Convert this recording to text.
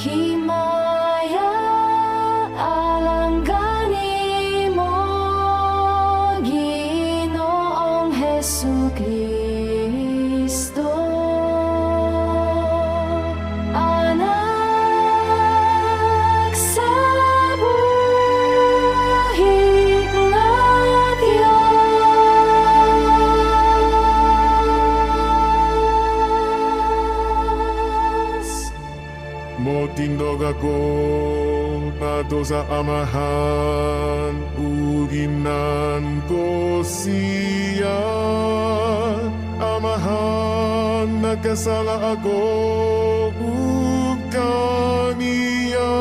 Himaya alanggani mo, Ginoong Hesukristo. Anak sa buhi nga Diyos. Motindog ako nato sa amahan, ugimnan ko siya. Amahan, nagkasala ako, ug kaniya.